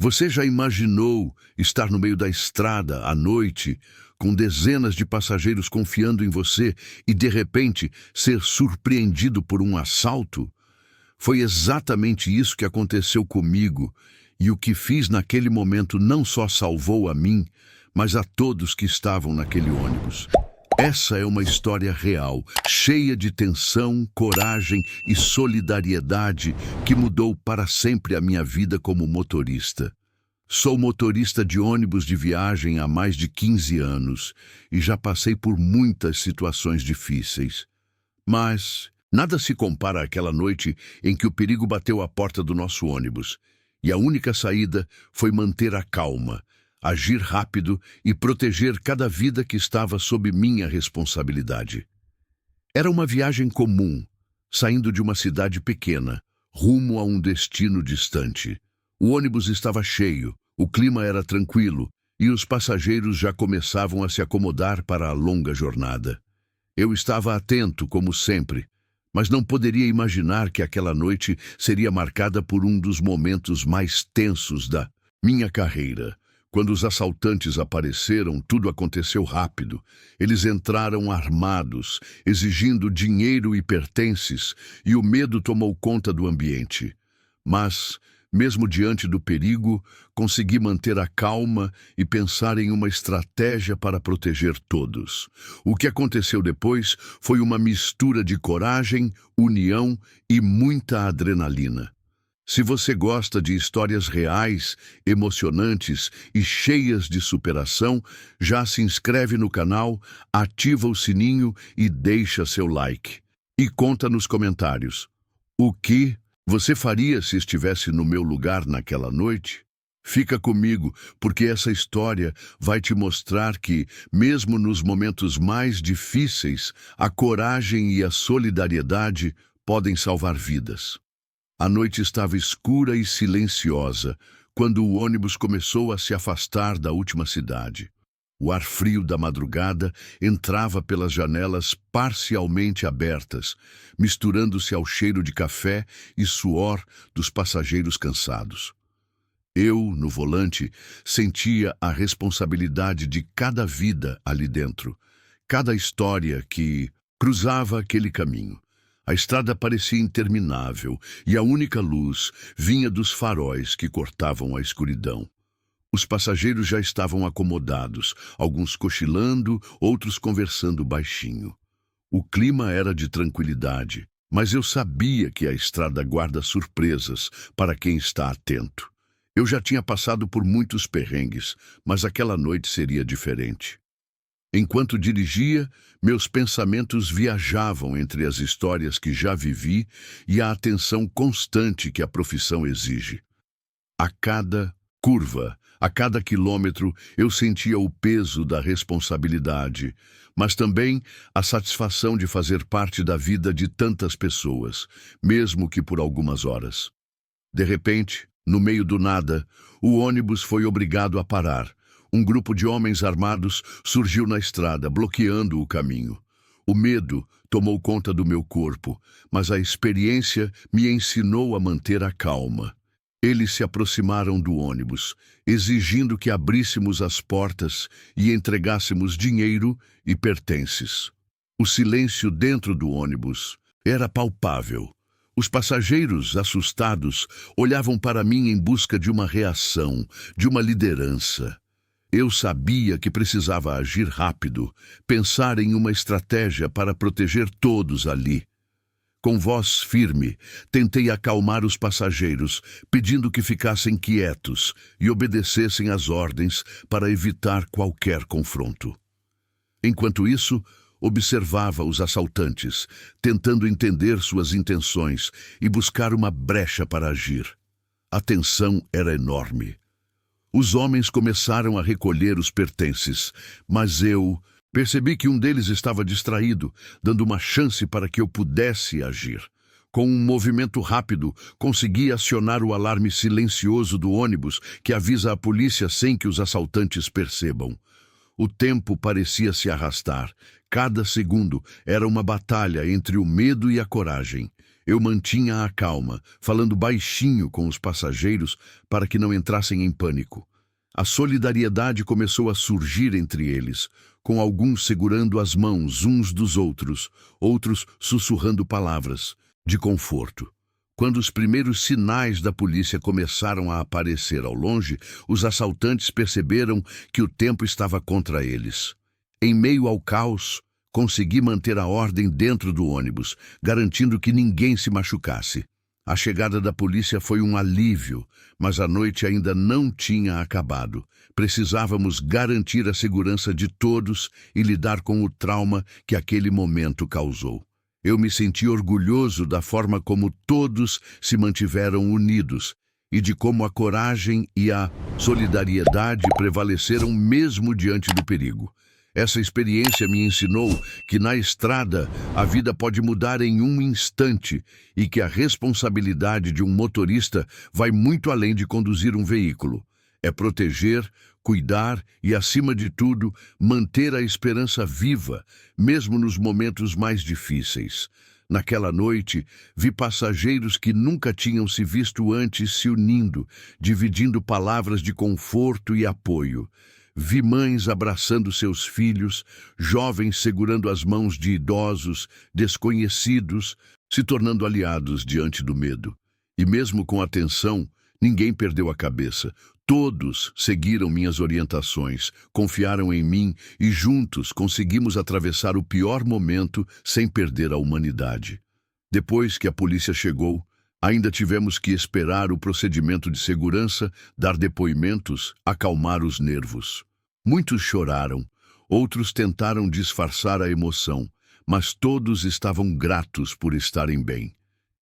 Você já imaginou estar no meio da estrada à noite, com dezenas de passageiros confiando em você e, de repente, ser surpreendido por um assalto? Foi exatamente isso que aconteceu comigo, e o que fiz naquele momento não só salvou a mim, mas a todos que estavam naquele ônibus. Essa é uma história real, cheia de tensão, coragem e solidariedade que mudou para sempre a minha vida como motorista. Sou motorista de ônibus de viagem há mais de 15 anos e já passei por muitas situações difíceis. Mas nada se compara àquela noite em que o perigo bateu à porta do nosso ônibus e a única saída foi manter a calma, agir rápido e proteger cada vida que estava sob minha responsabilidade. Era uma viagem comum, saindo de uma cidade pequena, rumo a um destino distante. O ônibus estava cheio, o clima era tranquilo e os passageiros já começavam a se acomodar para a longa jornada. Eu estava atento, como sempre, mas não poderia imaginar que aquela noite seria marcada por um dos momentos mais tensos da minha carreira. Quando os assaltantes apareceram, tudo aconteceu rápido. Eles entraram armados, exigindo dinheiro e pertences, e o medo tomou conta do ambiente. Mas, mesmo diante do perigo, consegui manter a calma e pensar em uma estratégia para proteger todos. O que aconteceu depois foi uma mistura de coragem, união e muita adrenalina. Se você gosta de histórias reais, emocionantes e cheias de superação, já se inscreve no canal, ativa o sininho e deixa seu like. E conta nos comentários: o que você faria se estivesse no meu lugar naquela noite? Fica comigo, porque essa história vai te mostrar que, mesmo nos momentos mais difíceis, a coragem e a solidariedade podem salvar vidas. A noite estava escura e silenciosa quando o ônibus começou a se afastar da última cidade. O ar frio da madrugada entrava pelas janelas parcialmente abertas, misturando-se ao cheiro de café e suor dos passageiros cansados. Eu, no volante, sentia a responsabilidade de cada vida ali dentro, cada história que cruzava aquele caminho. A estrada parecia interminável e a única luz vinha dos faróis que cortavam a escuridão. Os passageiros já estavam acomodados, alguns cochilando, outros conversando baixinho. O clima era de tranquilidade, mas eu sabia que a estrada guarda surpresas para quem está atento. Eu já tinha passado por muitos perrengues, mas aquela noite seria diferente. Enquanto dirigia, meus pensamentos viajavam entre as histórias que já vivi e a atenção constante que a profissão exige. A cada curva, a cada quilômetro, eu sentia o peso da responsabilidade, mas também a satisfação de fazer parte da vida de tantas pessoas, mesmo que por algumas horas. De repente, no meio do nada, o ônibus foi obrigado a parar. Um grupo de homens armados surgiu na estrada, bloqueando o caminho. O medo tomou conta do meu corpo, mas a experiência me ensinou a manter a calma. Eles se aproximaram do ônibus, exigindo que abríssemos as portas e entregássemos dinheiro e pertences. O silêncio dentro do ônibus era palpável. Os passageiros, assustados, olhavam para mim em busca de uma reação, de uma liderança. Eu sabia que precisava agir rápido, pensar em uma estratégia para proteger todos ali. Com voz firme, tentei acalmar os passageiros, pedindo que ficassem quietos e obedecessem às ordens para evitar qualquer confronto. Enquanto isso, observava os assaltantes, tentando entender suas intenções e buscar uma brecha para agir. A tensão era enorme. Os homens começaram a recolher os pertences, mas eu percebi que um deles estava distraído, dando uma chance para que eu pudesse agir. Com um movimento rápido, consegui acionar o alarme silencioso do ônibus que avisa a polícia sem que os assaltantes percebam. O tempo parecia se arrastar. Cada segundo era uma batalha entre o medo e a coragem. Eu mantinha a calma, falando baixinho com os passageiros para que não entrassem em pânico. A solidariedade começou a surgir entre eles, com alguns segurando as mãos uns dos outros, outros sussurrando palavras de conforto. Quando os primeiros sinais da polícia começaram a aparecer ao longe, os assaltantes perceberam que o tempo estava contra eles. Em meio ao caos, consegui manter a ordem dentro do ônibus, garantindo que ninguém se machucasse. A chegada da polícia foi um alívio, mas a noite ainda não tinha acabado. Precisávamos garantir a segurança de todos e lidar com o trauma que aquele momento causou. Eu me senti orgulhoso da forma como todos se mantiveram unidos e de como a coragem e a solidariedade prevaleceram mesmo diante do perigo. Essa experiência me ensinou que na estrada a vida pode mudar em um instante e que a responsabilidade de um motorista vai muito além de conduzir um veículo. É proteger, cuidar e, acima de tudo, manter a esperança viva, mesmo nos momentos mais difíceis. Naquela noite, vi passageiros que nunca tinham se visto antes se unindo, dividindo palavras de conforto e apoio. Vi mães abraçando seus filhos, jovens segurando as mãos de idosos, desconhecidos, se tornando aliados diante do medo. E mesmo com a tensão, ninguém perdeu a cabeça. Todos seguiram minhas orientações, confiaram em mim e juntos conseguimos atravessar o pior momento sem perder a humanidade. Depois que a polícia chegou, ainda tivemos que esperar o procedimento de segurança, dar depoimentos, acalmar os nervos. Muitos choraram, outros tentaram disfarçar a emoção, mas todos estavam gratos por estarem bem.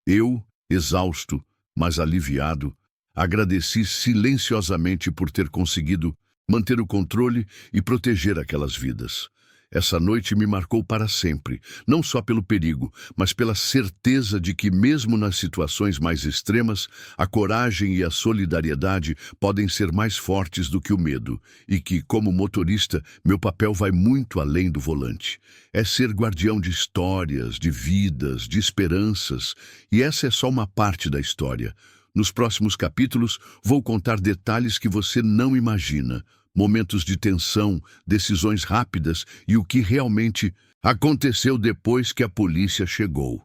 Eu, exausto, mas aliviado, agradeci silenciosamente por ter conseguido manter o controle e proteger aquelas vidas. Essa noite me marcou para sempre, não só pelo perigo, mas pela certeza de que, mesmo nas situações mais extremas, a coragem e a solidariedade podem ser mais fortes do que o medo, e que, como motorista, meu papel vai muito além do volante. É ser guardião de histórias, de vidas, de esperanças, e essa é só uma parte da história. Nos próximos capítulos, vou contar detalhes que você não imagina. Momentos de tensão, decisões rápidas e o que realmente aconteceu depois que a polícia chegou.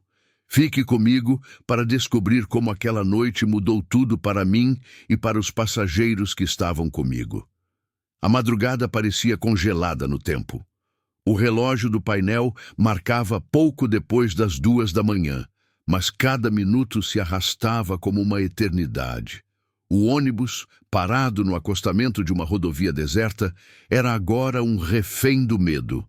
Fique comigo para descobrir como aquela noite mudou tudo para mim e para os passageiros que estavam comigo. A madrugada parecia congelada no tempo. O relógio do painel marcava pouco depois das 2 da manhã, mas cada minuto se arrastava como uma eternidade. O ônibus, parado no acostamento de uma rodovia deserta, era agora um refém do medo.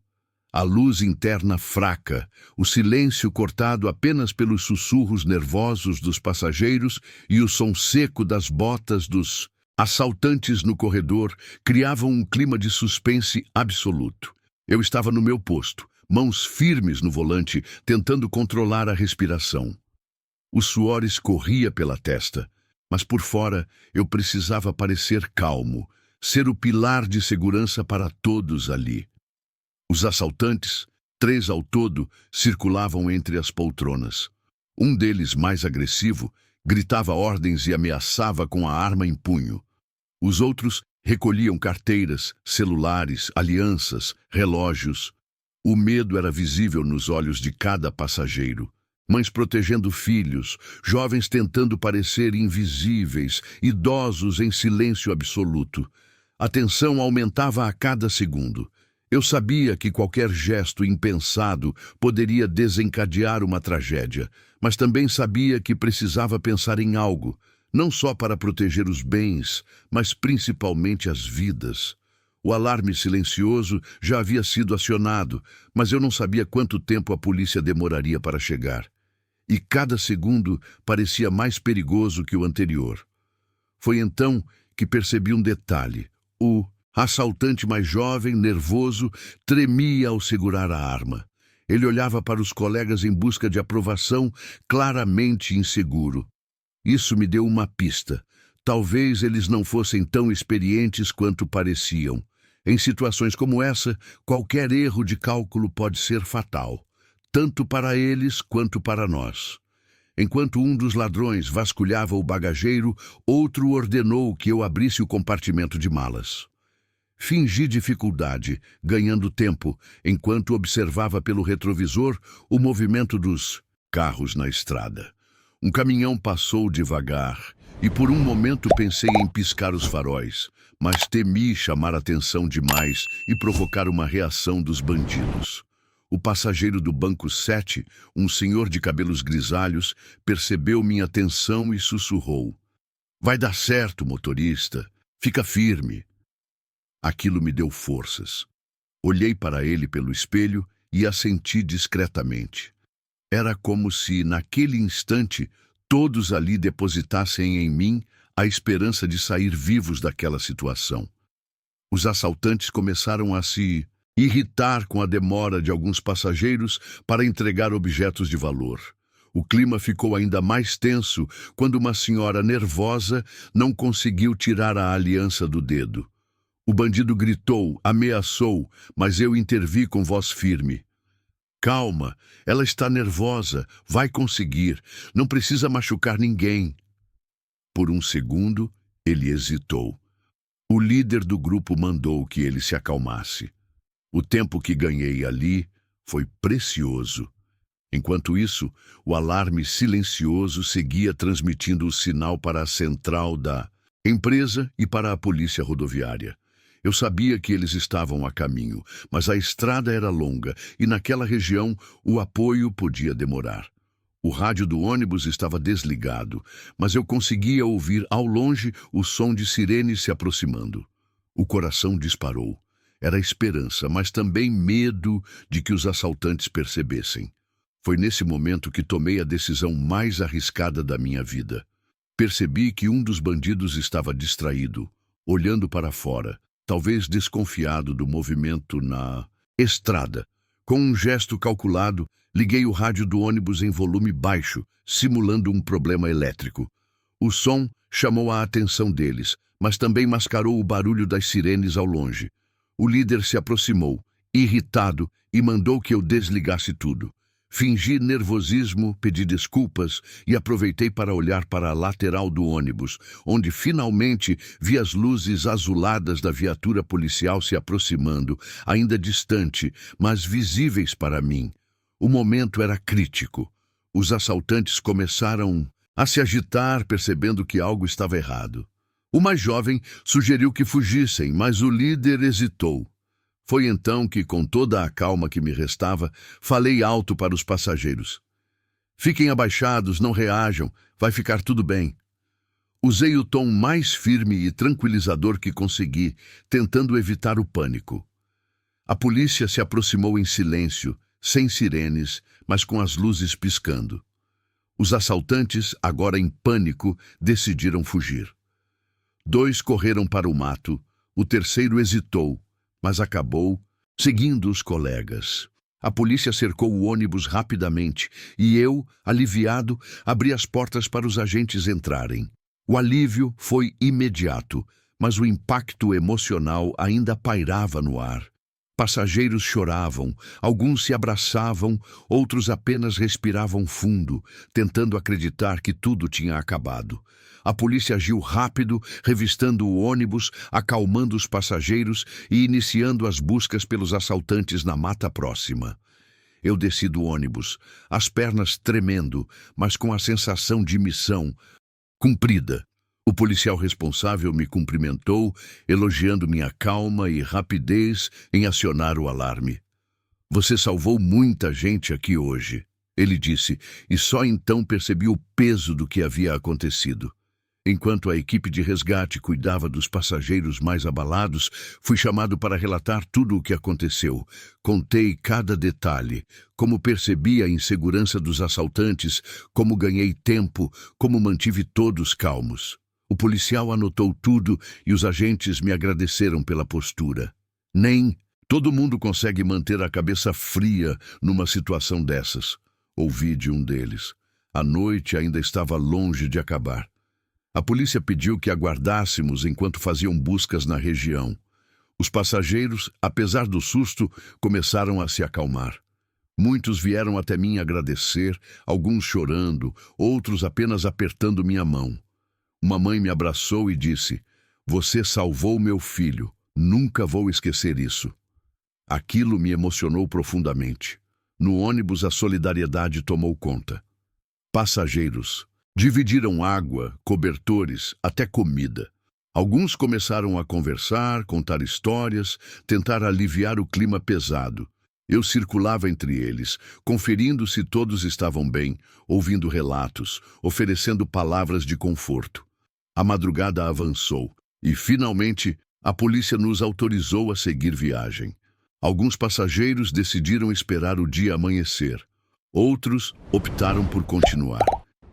A luz interna fraca, o silêncio cortado apenas pelos sussurros nervosos dos passageiros e o som seco das botas dos assaltantes no corredor criavam um clima de suspense absoluto. Eu estava no meu posto, mãos firmes no volante, tentando controlar a respiração. O suor escorria pela testa. Mas por fora eu precisava parecer calmo, ser o pilar de segurança para todos ali. Os assaltantes, 3 ao todo, circulavam entre as poltronas. Um deles, mais agressivo, gritava ordens e ameaçava com a arma em punho. Os outros recolhiam carteiras, celulares, alianças, relógios. O medo era visível nos olhos de cada passageiro. Mães protegendo filhos, jovens tentando parecer invisíveis, idosos em silêncio absoluto. A tensão aumentava a cada segundo. Eu sabia que qualquer gesto impensado poderia desencadear uma tragédia, mas também sabia que precisava pensar em algo, não só para proteger os bens, mas principalmente as vidas. O alarme silencioso já havia sido acionado, mas eu não sabia quanto tempo a polícia demoraria para chegar. E cada segundo parecia mais perigoso que o anterior. Foi então que percebi um detalhe. O assaltante mais jovem, nervoso, tremia ao segurar a arma. Ele olhava para os colegas em busca de aprovação, claramente inseguro. Isso me deu uma pista. Talvez eles não fossem tão experientes quanto pareciam. Em situações como essa, qualquer erro de cálculo pode ser fatal, tanto para eles quanto para nós. Enquanto um dos ladrões vasculhava o bagageiro, outro ordenou que eu abrisse o compartimento de malas. Fingi dificuldade, ganhando tempo, enquanto observava pelo retrovisor o movimento dos carros na estrada. Um caminhão passou devagar, e por um momento pensei em piscar os faróis, mas temi chamar atenção demais e provocar uma reação dos bandidos. O passageiro do banco 7, um senhor de cabelos grisalhos, percebeu minha atenção e sussurrou: "Vai dar certo, motorista. Fica firme." Aquilo me deu forças. Olhei para ele pelo espelho e assenti discretamente. Era como se, naquele instante, todos ali depositassem em mim a esperança de sair vivos daquela situação. Os assaltantes começaram a se irritar com a demora de alguns passageiros para entregar objetos de valor. O clima ficou ainda mais tenso quando uma senhora nervosa não conseguiu tirar a aliança do dedo. O bandido gritou, ameaçou, mas eu intervi com voz firme. "Calma, ela está nervosa, vai conseguir, não precisa machucar ninguém." Por um segundo, ele hesitou. O líder do grupo mandou que ele se acalmasse. O tempo que ganhei ali foi precioso. Enquanto isso, o alarme silencioso seguia transmitindo o sinal para a central da empresa e para a polícia rodoviária. Eu sabia que eles estavam a caminho, mas a estrada era longa e naquela região o apoio podia demorar. O rádio do ônibus estava desligado, mas eu conseguia ouvir ao longe o som de sirenes se aproximando. O coração disparou. Era esperança, mas também medo de que os assaltantes percebessem. Foi nesse momento que tomei a decisão mais arriscada da minha vida. Percebi que um dos bandidos estava distraído, olhando para fora, talvez desconfiado do movimento na estrada. Com um gesto calculado, liguei o rádio do ônibus em volume baixo, simulando um problema elétrico. O som chamou a atenção deles, mas também mascarou o barulho das sirenes ao longe. O líder se aproximou, irritado, e mandou que eu desligasse tudo. Fingi nervosismo, pedi desculpas e aproveitei para olhar para a lateral do ônibus, onde finalmente vi as luzes azuladas da viatura policial se aproximando, ainda distante, mas visíveis para mim. O momento era crítico. Os assaltantes começaram a se agitar, percebendo que algo estava errado. O mais jovem sugeriu que fugissem, mas o líder hesitou. Foi então que, com toda a calma que me restava, falei alto para os passageiros. "Fiquem abaixados, não reajam, vai ficar tudo bem." Usei o tom mais firme e tranquilizador que consegui, tentando evitar o pânico. A polícia se aproximou em silêncio, sem sirenes, mas com as luzes piscando. Os assaltantes, agora em pânico, decidiram fugir. 2 correram para o mato, o terceiro hesitou, mas acabou seguindo os colegas. A polícia cercou o ônibus rapidamente e eu, aliviado, abri as portas para os agentes entrarem. O alívio foi imediato, mas o impacto emocional ainda pairava no ar. Passageiros choravam, alguns se abraçavam, outros apenas respiravam fundo, tentando acreditar que tudo tinha acabado. A polícia agiu rápido, revistando o ônibus, acalmando os passageiros e iniciando as buscas pelos assaltantes na mata próxima. Eu desci do ônibus, as pernas tremendo, mas com a sensação de missão cumprida. O policial responsável me cumprimentou, elogiando minha calma e rapidez em acionar o alarme. "Você salvou muita gente aqui hoje", ele disse, e só então percebi o peso do que havia acontecido. Enquanto a equipe de resgate cuidava dos passageiros mais abalados, fui chamado para relatar tudo o que aconteceu. Contei cada detalhe, como percebi a insegurança dos assaltantes, como ganhei tempo, como mantive todos calmos. O policial anotou tudo e os agentes me agradeceram pela postura. Nem todo mundo consegue manter a cabeça fria numa situação dessas, ouvi de um deles. A noite ainda estava longe de acabar. A polícia pediu que aguardássemos enquanto faziam buscas na região. Os passageiros, apesar do susto, começaram a se acalmar. Muitos vieram até mim agradecer, alguns chorando, outros apenas apertando minha mão. Uma mãe me abraçou e disse: "Você salvou meu filho, nunca vou esquecer isso." Aquilo me emocionou profundamente. No ônibus, a solidariedade tomou conta. Passageiros dividiram água, cobertores, até comida. Alguns começaram a conversar, contar histórias, tentar aliviar o clima pesado. Eu circulava entre eles, conferindo se todos estavam bem, ouvindo relatos, oferecendo palavras de conforto. A madrugada avançou e, finalmente, a polícia nos autorizou a seguir viagem. Alguns passageiros decidiram esperar o dia amanhecer. Outros optaram por continuar.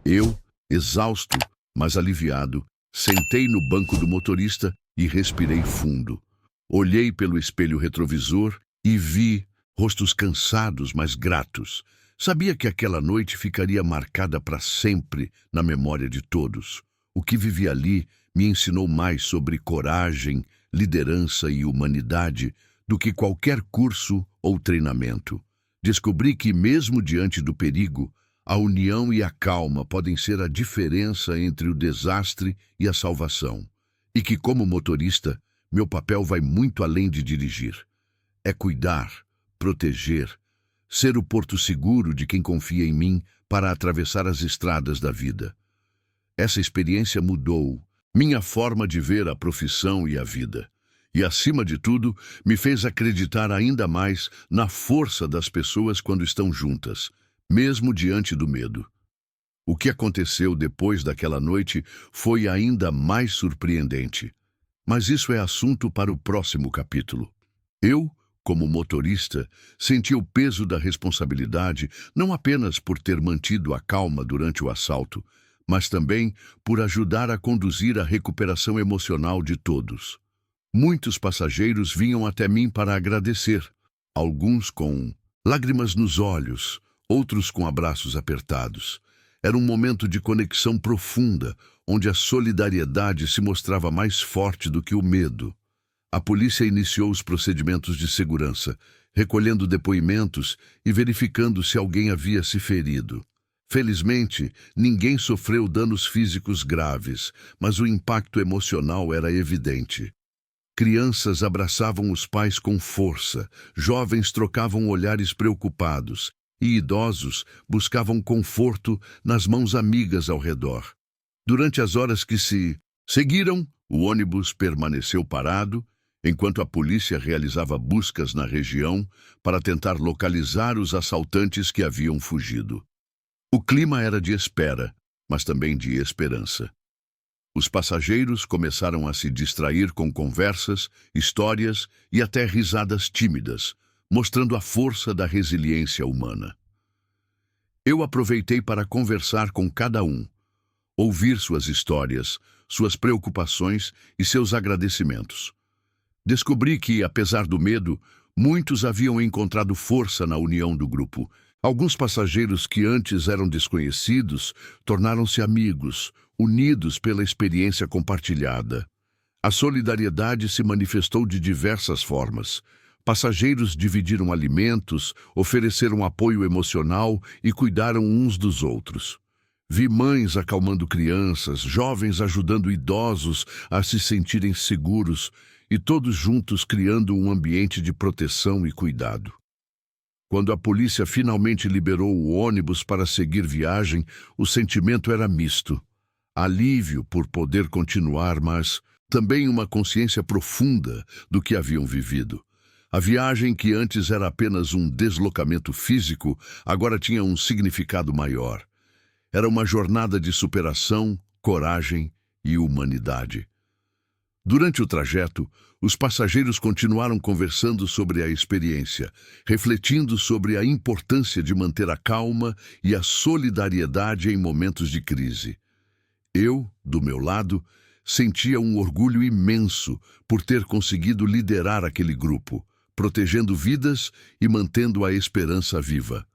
Eu, exausto, mas aliviado, sentei no banco do motorista e respirei fundo. Olhei pelo espelho retrovisor e vi rostos cansados, mas gratos. Sabia que aquela noite ficaria marcada para sempre na memória de todos. O que vivi ali me ensinou mais sobre coragem, liderança e humanidade do que qualquer curso ou treinamento. Descobri que, mesmo diante do perigo, a união e a calma podem ser a diferença entre o desastre e a salvação. E que, como motorista, meu papel vai muito além de dirigir. É cuidar, proteger, ser o porto seguro de quem confia em mim para atravessar as estradas da vida. Essa experiência mudou minha forma de ver a profissão e a vida. E, acima de tudo, me fez acreditar ainda mais na força das pessoas quando estão juntas, mesmo diante do medo. O que aconteceu depois daquela noite foi ainda mais surpreendente. Mas isso é assunto para o próximo capítulo. Eu, como motorista, senti o peso da responsabilidade não apenas por ter mantido a calma durante o assalto, mas também por ajudar a conduzir a recuperação emocional de todos. Muitos passageiros vinham até mim para agradecer, alguns com lágrimas nos olhos, outros com abraços apertados. Era um momento de conexão profunda, onde a solidariedade se mostrava mais forte do que o medo. A polícia iniciou os procedimentos de segurança, recolhendo depoimentos e verificando se alguém havia se ferido. Felizmente, ninguém sofreu danos físicos graves, mas o impacto emocional era evidente. Crianças abraçavam os pais com força, jovens trocavam olhares preocupados e idosos buscavam conforto nas mãos amigas ao redor. Durante as horas que se seguiram, o ônibus permaneceu parado, enquanto a polícia realizava buscas na região para tentar localizar os assaltantes que haviam fugido. O clima era de espera, mas também de esperança. Os passageiros começaram a se distrair com conversas, histórias e até risadas tímidas, mostrando a força da resiliência humana. Eu aproveitei para conversar com cada um, ouvir suas histórias, suas preocupações e seus agradecimentos. Descobri que, apesar do medo, muitos haviam encontrado força na união do grupo. Alguns passageiros que antes eram desconhecidos tornaram-se amigos, unidos pela experiência compartilhada. A solidariedade se manifestou de diversas formas. Passageiros dividiram alimentos, ofereceram apoio emocional e cuidaram uns dos outros. Vi mães acalmando crianças, jovens ajudando idosos a se sentirem seguros e todos juntos criando um ambiente de proteção e cuidado. Quando a polícia finalmente liberou o ônibus para seguir viagem, o sentimento era misto. Alívio por poder continuar, mas também uma consciência profunda do que haviam vivido. A viagem, que antes era apenas um deslocamento físico, agora tinha um significado maior. Era uma jornada de superação, coragem e humanidade. Durante o trajeto, os passageiros continuaram conversando sobre a experiência, refletindo sobre a importância de manter a calma e a solidariedade em momentos de crise. Eu, do meu lado, sentia um orgulho imenso por ter conseguido liderar aquele grupo, protegendo vidas e mantendo a esperança viva.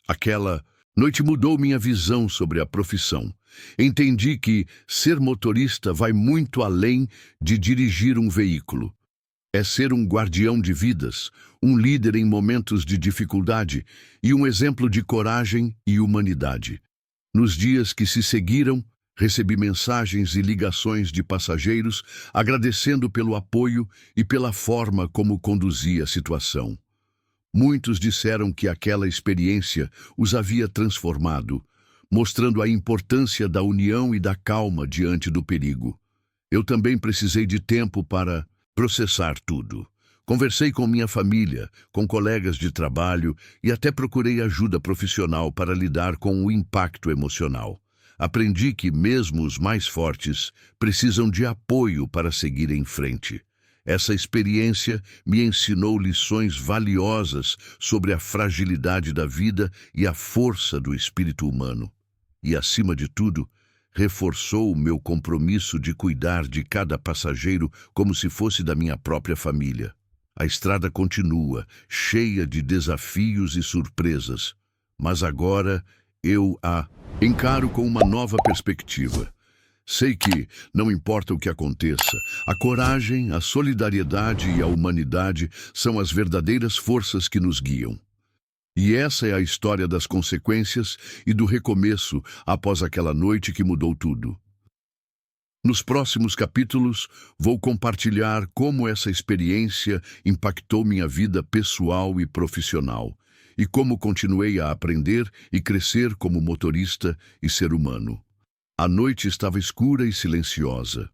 Aquela noite mudou minha visão sobre a profissão. Entendi que ser motorista vai muito além de dirigir um veículo. É ser um guardião de vidas, um líder em momentos de dificuldade e um exemplo de coragem e humanidade. Nos dias que se seguiram, recebi mensagens e ligações de passageiros agradecendo pelo apoio e pela forma como conduzi a situação. Muitos disseram que aquela experiência os havia transformado, mostrando a importância da união e da calma diante do perigo. Eu também precisei de tempo para processar tudo. Conversei com minha família, com colegas de trabalho e até procurei ajuda profissional para lidar com o impacto emocional. Aprendi que mesmo os mais fortes precisam de apoio para seguir em frente. Essa experiência me ensinou lições valiosas sobre a fragilidade da vida e a força do espírito humano. E, acima de tudo, reforçou o meu compromisso de cuidar de cada passageiro como se fosse da minha própria família. A estrada continua, cheia de desafios e surpresas, mas agora eu a encaro com uma nova perspectiva. Sei que, não importa o que aconteça, a coragem, a solidariedade e a humanidade são as verdadeiras forças que nos guiam. E essa é a história das consequências e do recomeço após aquela noite que mudou tudo. Nos próximos capítulos, vou compartilhar como essa experiência impactou minha vida pessoal e profissional, e como continuei a aprender e crescer como motorista e ser humano. A noite estava escura e silenciosa.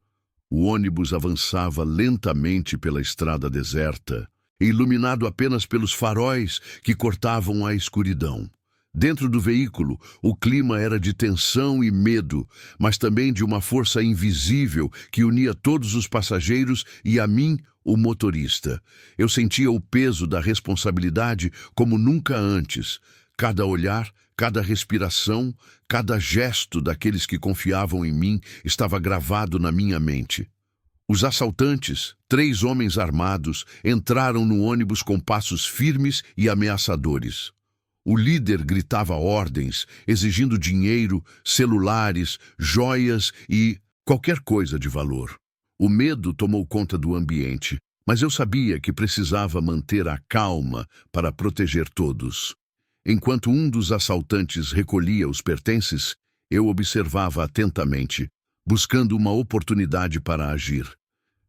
O ônibus avançava lentamente pela estrada deserta, iluminado apenas pelos faróis que cortavam a escuridão. Dentro do veículo, o clima era de tensão e medo, mas também de uma força invisível que unia todos os passageiros e a mim, o motorista. Eu sentia o peso da responsabilidade como nunca antes. Cada olhar, cada respiração, cada gesto daqueles que confiavam em mim estava gravado na minha mente. Os assaltantes, 3 homens armados, entraram no ônibus com passos firmes e ameaçadores. O líder gritava ordens, exigindo dinheiro, celulares, joias e qualquer coisa de valor. O medo tomou conta do ambiente, mas eu sabia que precisava manter a calma para proteger todos. Enquanto um dos assaltantes recolhia os pertences, eu observava atentamente, buscando uma oportunidade para agir.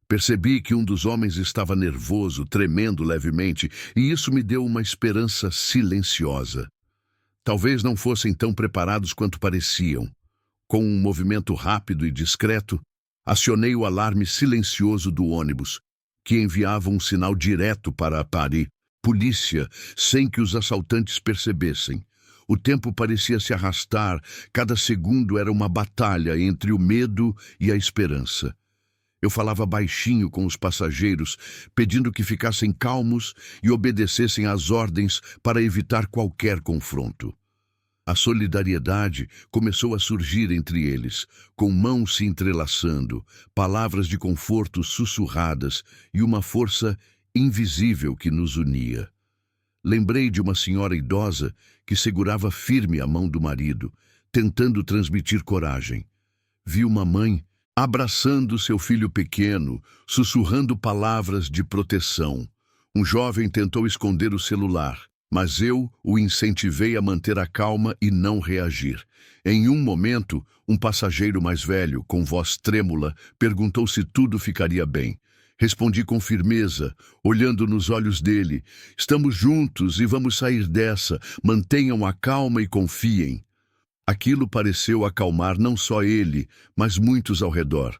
Percebi que um dos homens estava nervoso, tremendo levemente, e isso me deu uma esperança silenciosa. Talvez não fossem tão preparados quanto pareciam. Com um movimento rápido e discreto, acionei o alarme silencioso do ônibus, que enviava um sinal direto para a polícia, sem que os assaltantes percebessem. O tempo parecia se arrastar, cada segundo era uma batalha entre o medo e a esperança. Eu falava baixinho com os passageiros, pedindo que ficassem calmos e obedecessem às ordens para evitar qualquer confronto. A solidariedade começou a surgir entre eles, com mãos se entrelaçando, palavras de conforto sussurradas e uma força invisível que nos unia. Lembrei de uma senhora idosa que segurava firme a mão do marido, tentando transmitir coragem. Vi uma mãe abraçando seu filho pequeno, sussurrando palavras de proteção. Um jovem tentou esconder o celular, mas eu o incentivei a manter a calma e não reagir. Em um momento, um passageiro mais velho, com voz trêmula, perguntou se tudo ficaria bem. Respondi com firmeza, olhando nos olhos dele: "Estamos juntos e vamos sair dessa. Mantenham a calma e confiem." Aquilo pareceu acalmar não só ele, mas muitos ao redor.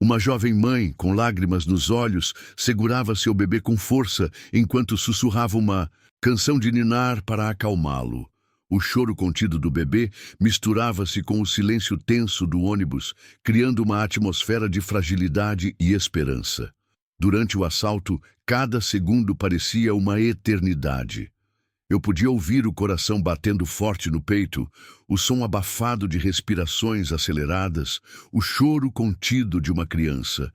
Uma jovem mãe, com lágrimas nos olhos, segurava seu bebê com força enquanto sussurrava uma canção de ninar para acalmá-lo. O choro contido do bebê misturava-se com o silêncio tenso do ônibus, criando uma atmosfera de fragilidade e esperança. Durante o assalto, cada segundo parecia uma eternidade. Eu podia ouvir o coração batendo forte no peito, o som abafado de respirações aceleradas, o choro contido de uma criança,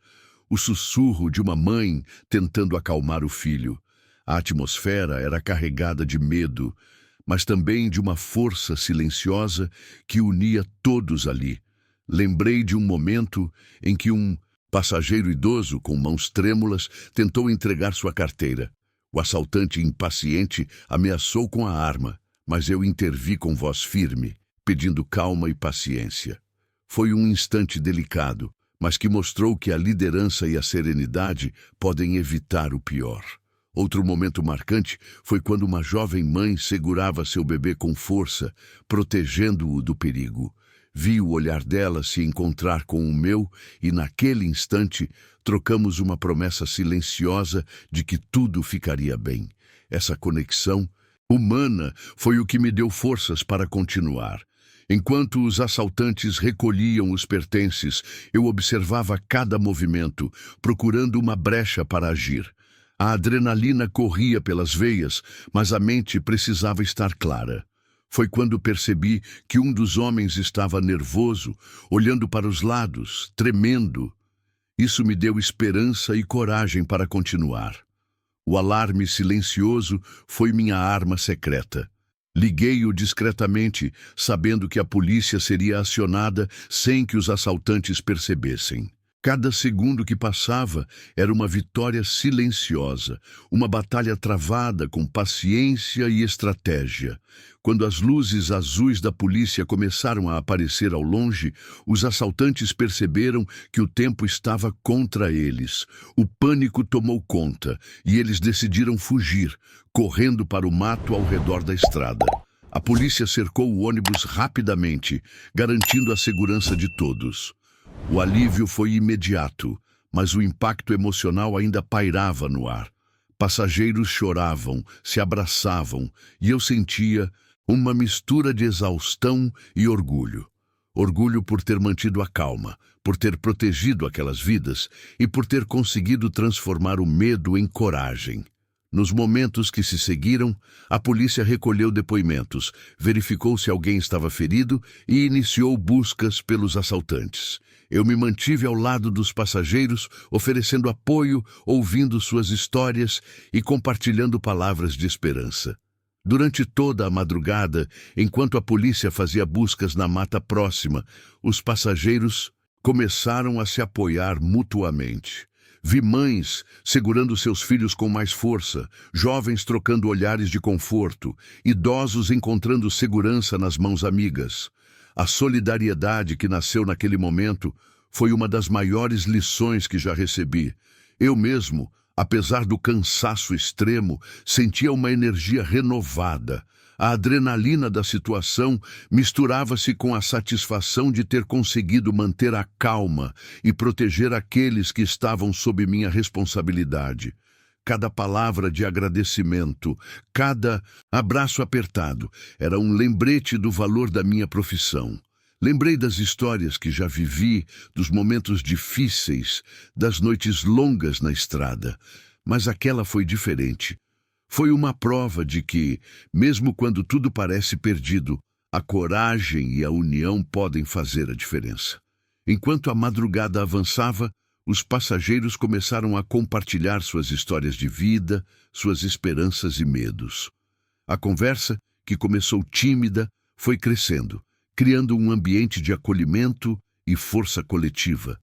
o sussurro de uma mãe tentando acalmar o filho. A atmosfera era carregada de medo, mas também de uma força silenciosa que unia todos ali. Lembrei de um momento em que um Passageiro idoso, com mãos trêmulas, tentou entregar sua carteira. O assaltante, impaciente, ameaçou com a arma, mas eu intervi com voz firme, pedindo calma e paciência. Foi um instante delicado, mas que mostrou que a liderança e a serenidade podem evitar o pior. Outro momento marcante foi quando uma jovem mãe segurava seu bebê com força, protegendo-o do perigo. Vi o olhar dela se encontrar com o meu e, naquele instante, trocamos uma promessa silenciosa de que tudo ficaria bem. Essa conexão humana foi o que me deu forças para continuar. Enquanto os assaltantes recolhiam os pertences, eu observava cada movimento, procurando uma brecha para agir. A adrenalina corria pelas veias, mas a mente precisava estar clara. Foi quando percebi que um dos homens estava nervoso, olhando para os lados, tremendo. Isso me deu esperança e coragem para continuar. O alarme silencioso foi minha arma secreta. Liguei-o discretamente, sabendo que a polícia seria acionada sem que os assaltantes percebessem. Cada segundo que passava era uma vitória silenciosa, uma batalha travada com paciência e estratégia. Quando as luzes azuis da polícia começaram a aparecer ao longe, os assaltantes perceberam que o tempo estava contra eles. O pânico tomou conta e eles decidiram fugir, correndo para o mato ao redor da estrada. A polícia cercou o ônibus rapidamente, garantindo a segurança de todos. O alívio foi imediato, mas o impacto emocional ainda pairava no ar. Passageiros choravam, se abraçavam, e eu sentia uma mistura de exaustão e orgulho. Orgulho por ter mantido a calma, por ter protegido aquelas vidas e por ter conseguido transformar o medo em coragem. Nos momentos que se seguiram, a polícia recolheu depoimentos, verificou se alguém estava ferido e iniciou buscas pelos assaltantes. Eu me mantive ao lado dos passageiros, oferecendo apoio, ouvindo suas histórias e compartilhando palavras de esperança. Durante toda a madrugada, enquanto a polícia fazia buscas na mata próxima, os passageiros começaram a se apoiar mutuamente. Vi mães segurando seus filhos com mais força, jovens trocando olhares de conforto, idosos encontrando segurança nas mãos amigas. A solidariedade que nasceu naquele momento foi uma das maiores lições que já recebi. Eu mesmo, apesar do cansaço extremo, sentia uma energia renovada. A adrenalina da situação misturava-se com a satisfação de ter conseguido manter a calma e proteger aqueles que estavam sob minha responsabilidade. Cada palavra de agradecimento, cada abraço apertado, era um lembrete do valor da minha profissão. Lembrei das histórias que já vivi, dos momentos difíceis, das noites longas na estrada, mas aquela foi diferente. Foi uma prova de que, mesmo quando tudo parece perdido, a coragem e a união podem fazer a diferença. Enquanto a madrugada avançava, os passageiros começaram a compartilhar suas histórias de vida, suas esperanças e medos. A conversa, que começou tímida, foi crescendo, criando um ambiente de acolhimento e força coletiva.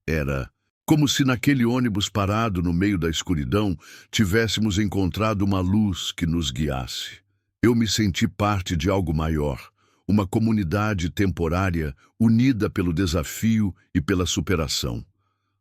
Era como se naquele ônibus parado no meio da escuridão tivéssemos encontrado uma luz que nos guiasse. Eu me senti parte de algo maior, uma comunidade temporária unida pelo desafio e pela superação.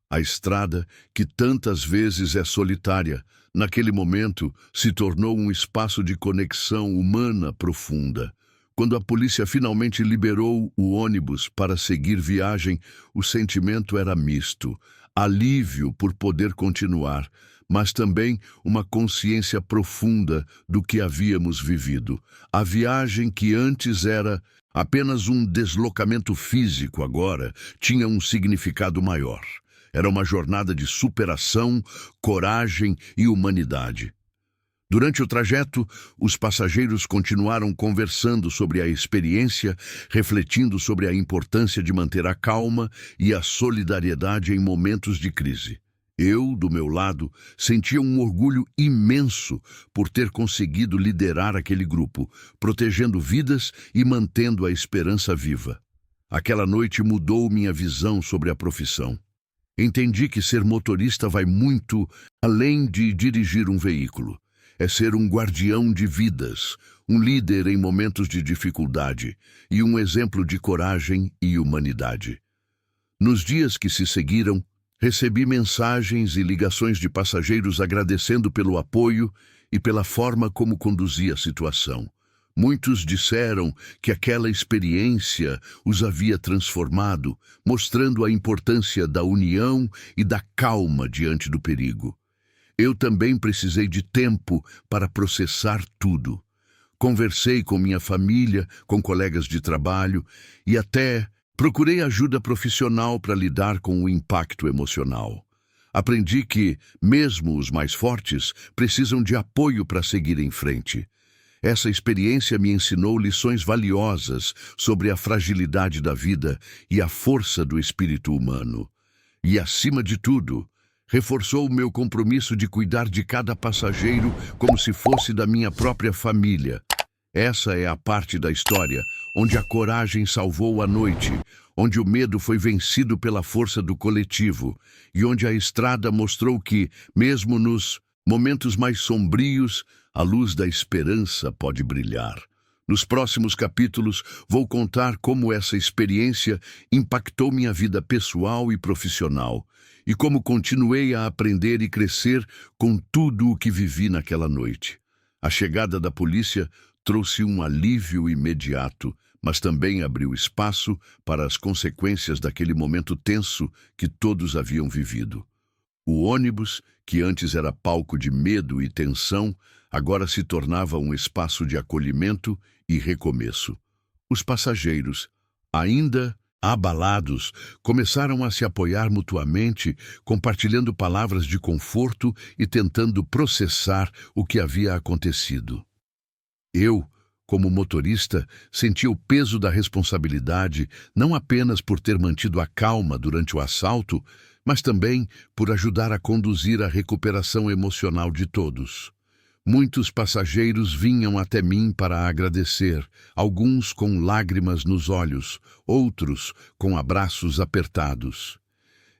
A estrada, que tantas vezes é solitária, naquele momento se tornou um espaço de conexão humana profunda. Quando a polícia finalmente liberou o ônibus para seguir viagem, o sentimento era misto. Alívio por poder continuar, mas também uma consciência profunda do que havíamos vivido. A viagem que antes era apenas um deslocamento físico agora tinha um significado maior. Era uma jornada de superação, coragem e humanidade. Durante o trajeto, os passageiros continuaram conversando sobre a experiência, refletindo sobre a importância de manter a calma e a solidariedade em momentos de crise. Eu, do meu lado, sentia um orgulho imenso por ter conseguido liderar aquele grupo, protegendo vidas e mantendo a esperança viva. Aquela noite mudou minha visão sobre a profissão. Entendi que ser motorista vai muito além de dirigir um veículo. É ser um guardião de vidas, um líder em momentos de dificuldade e um exemplo de coragem e humanidade. Nos dias que se seguiram, recebi mensagens e ligações de passageiros agradecendo pelo apoio e pela forma como conduzi a situação. Muitos disseram que aquela experiência os havia transformado, mostrando a importância da união e da calma diante do perigo. Eu também precisei de tempo para processar tudo. Conversei com minha família, com colegas de trabalho e até procurei ajuda profissional para lidar com o impacto emocional. Aprendi que, mesmo os mais fortes, precisam de apoio para seguir em frente. Essa experiência me ensinou lições valiosas sobre a fragilidade da vida e a força do espírito humano. E, acima de tudo, reforçou o meu compromisso de cuidar de cada passageiro como se fosse da minha própria família. Essa é a parte da história onde a coragem salvou a noite, onde o medo foi vencido pela força do coletivo e onde a estrada mostrou que, mesmo nos momentos mais sombrios, a luz da esperança pode brilhar. Nos próximos capítulos, vou contar como essa experiência impactou minha vida pessoal e profissional e como continuei a aprender e crescer com tudo o que vivi naquela noite. A chegada da polícia trouxe um alívio imediato, mas também abriu espaço para as consequências daquele momento tenso que todos haviam vivido. O ônibus, que antes era palco de medo e tensão, agora se tornava um espaço de acolhimento e recomeço. Os passageiros, ainda abalados, começaram a se apoiar mutuamente, compartilhando palavras de conforto e tentando processar o que havia acontecido. Eu, como motorista, senti o peso da responsabilidade não apenas por ter mantido a calma durante o assalto, mas também por ajudar a conduzir a recuperação emocional de todos. Muitos passageiros vinham até mim para agradecer, alguns com lágrimas nos olhos, outros com abraços apertados.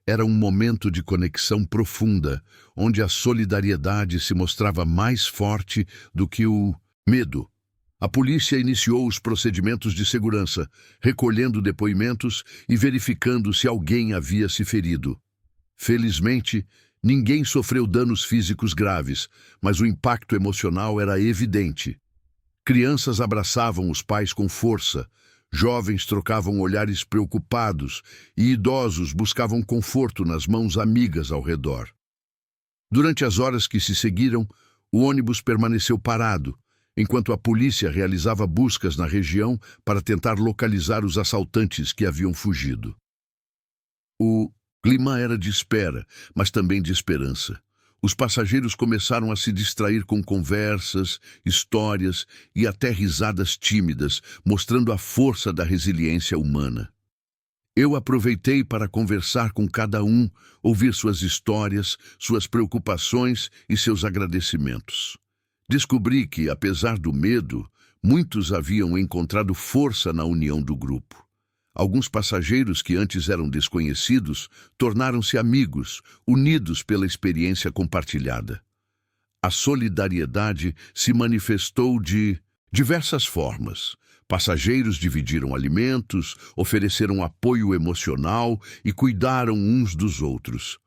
Era um momento de conexão profunda, onde a solidariedade se mostrava mais forte do que o medo. A polícia iniciou os procedimentos de segurança, recolhendo depoimentos e verificando se alguém havia se ferido. Felizmente, ninguém sofreu danos físicos graves, mas o impacto emocional era evidente. Crianças abraçavam os pais com força, jovens trocavam olhares preocupados e idosos buscavam conforto nas mãos amigas ao redor. Durante as horas que se seguiram, o ônibus permaneceu parado, enquanto a polícia realizava buscas na região para tentar localizar os assaltantes que haviam fugido. O clima era de espera, mas também de esperança. Os passageiros começaram a se distrair com conversas, histórias e até risadas tímidas, mostrando a força da resiliência humana. Eu aproveitei para conversar com cada um, ouvir suas histórias, suas preocupações e seus agradecimentos. Descobri que, apesar do medo, muitos haviam encontrado força na união do grupo. Alguns passageiros que antes eram desconhecidos tornaram-se amigos, unidos pela experiência compartilhada. A solidariedade se manifestou de diversas formas. Passageiros dividiram alimentos, ofereceram apoio emocional e cuidaram uns dos outros.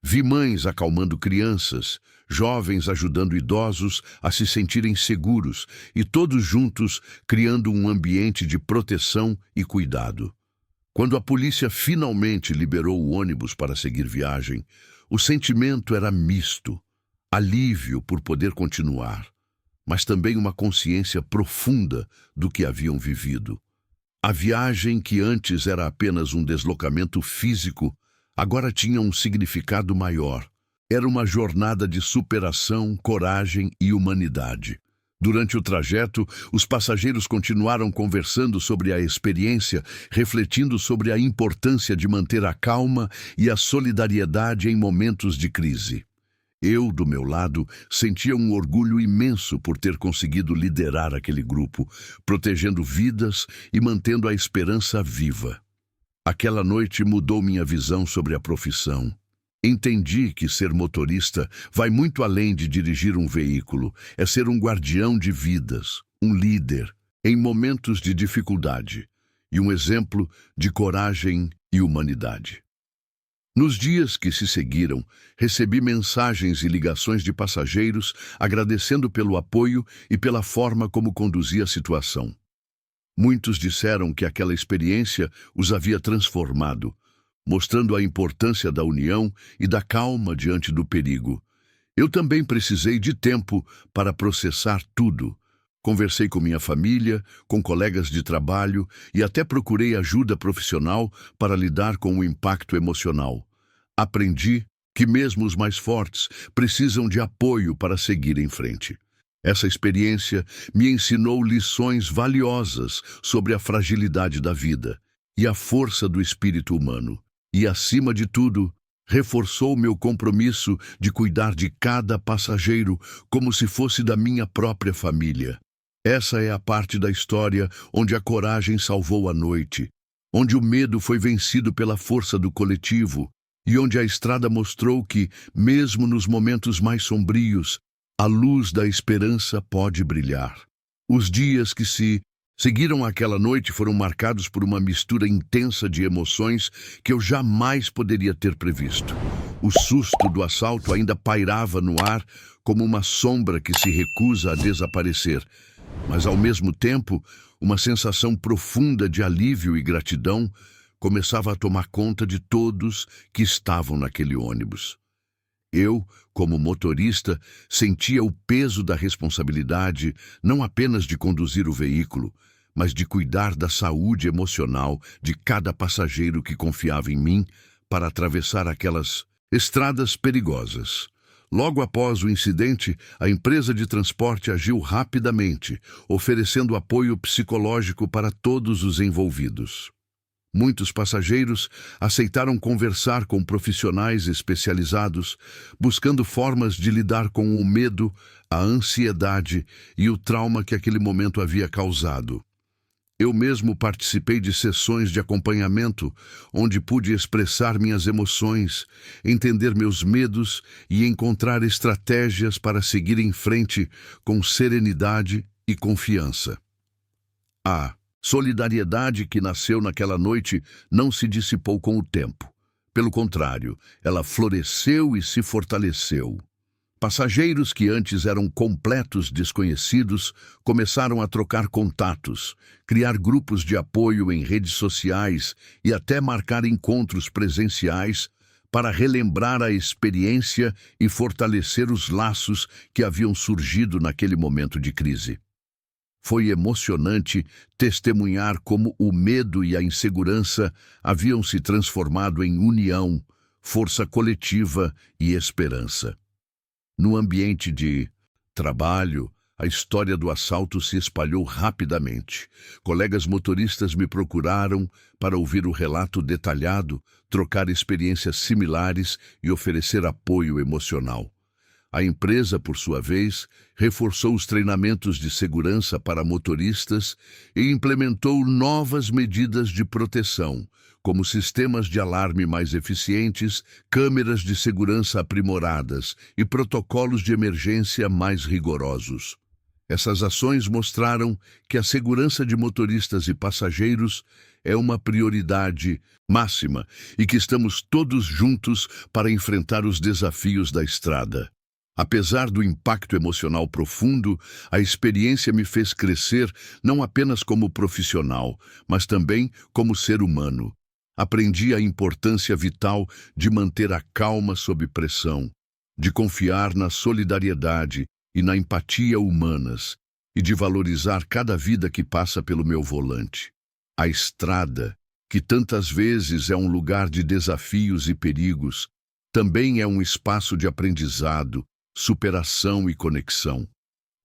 Vi mães acalmando crianças, jovens ajudando idosos a se sentirem seguros e todos juntos criando um ambiente de proteção e cuidado. Quando a polícia finalmente liberou o ônibus para seguir viagem, o sentimento era misto, alívio por poder continuar, mas também uma consciência profunda do que haviam vivido. A viagem, que antes era apenas um deslocamento físico, agora tinha um significado maior. Era uma jornada de superação, coragem e humanidade. Durante o trajeto, os passageiros continuaram conversando sobre a experiência, refletindo sobre a importância de manter a calma e a solidariedade em momentos de crise. Eu, do meu lado, sentia um orgulho imenso por ter conseguido liderar aquele grupo, protegendo vidas e mantendo a esperança viva. Aquela noite mudou minha visão sobre a profissão. Entendi que ser motorista vai muito além de dirigir um veículo, é ser um guardião de vidas, um líder, em momentos de dificuldade, e um exemplo de coragem e humanidade. Nos dias que se seguiram, recebi mensagens e ligações de passageiros agradecendo pelo apoio e pela forma como conduzi a situação. Muitos disseram que aquela experiência os havia transformado, mostrando a importância da união e da calma diante do perigo. Eu também precisei de tempo para processar tudo. Conversei com minha família, com colegas de trabalho e até procurei ajuda profissional para lidar com o impacto emocional. Aprendi que mesmo os mais fortes precisam de apoio para seguir em frente. Essa experiência me ensinou lições valiosas sobre a fragilidade da vida e a força do espírito humano. E, acima de tudo, reforçou meu compromisso de cuidar de cada passageiro como se fosse da minha própria família. Essa é a parte da história onde a coragem salvou a noite, onde o medo foi vencido pela força do coletivo e onde a estrada mostrou que, mesmo nos momentos mais sombrios, a luz da esperança pode brilhar. Os dias que se seguiram àquela noite foram marcados por uma mistura intensa de emoções que eu jamais poderia ter previsto. O susto do assalto ainda pairava no ar como uma sombra que se recusa a desaparecer, mas ao mesmo tempo, uma sensação profunda de alívio e gratidão começava a tomar conta de todos que estavam naquele ônibus. Eu, como motorista, sentia o peso da responsabilidade não apenas de conduzir o veículo, mas de cuidar da saúde emocional de cada passageiro que confiava em mim para atravessar aquelas estradas perigosas. Logo após o incidente, a empresa de transporte agiu rapidamente, oferecendo apoio psicológico para todos os envolvidos. Muitos passageiros aceitaram conversar com profissionais especializados, buscando formas de lidar com o medo, a ansiedade e o trauma que aquele momento havia causado. Eu mesmo participei de sessões de acompanhamento, onde pude expressar minhas emoções, entender meus medos e encontrar estratégias para seguir em frente com serenidade e confiança. A solidariedade que nasceu naquela noite não se dissipou com o tempo. Pelo contrário, ela floresceu e se fortaleceu. Passageiros que antes eram completos desconhecidos começaram a trocar contatos, criar grupos de apoio em redes sociais e até marcar encontros presenciais para relembrar a experiência e fortalecer os laços que haviam surgido naquele momento de crise. Foi emocionante testemunhar como o medo e a insegurança haviam se transformado em união, força coletiva e esperança. No ambiente de trabalho, a história do assalto se espalhou rapidamente. Colegas motoristas me procuraram para ouvir o relato detalhado, trocar experiências similares e oferecer apoio emocional. A empresa, por sua vez, reforçou os treinamentos de segurança para motoristas e implementou novas medidas de proteção, como sistemas de alarme mais eficientes, câmeras de segurança aprimoradas e protocolos de emergência mais rigorosos. Essas ações mostraram que a segurança de motoristas e passageiros é uma prioridade máxima e que estamos todos juntos para enfrentar os desafios da estrada. Apesar do impacto emocional profundo, a experiência me fez crescer não apenas como profissional, mas também como ser humano. Aprendi a importância vital de manter a calma sob pressão, de confiar na solidariedade e na empatia humanas, e de valorizar cada vida que passa pelo meu volante. A estrada, que tantas vezes é um lugar de desafios e perigos, também é um espaço de aprendizado, superação e conexão.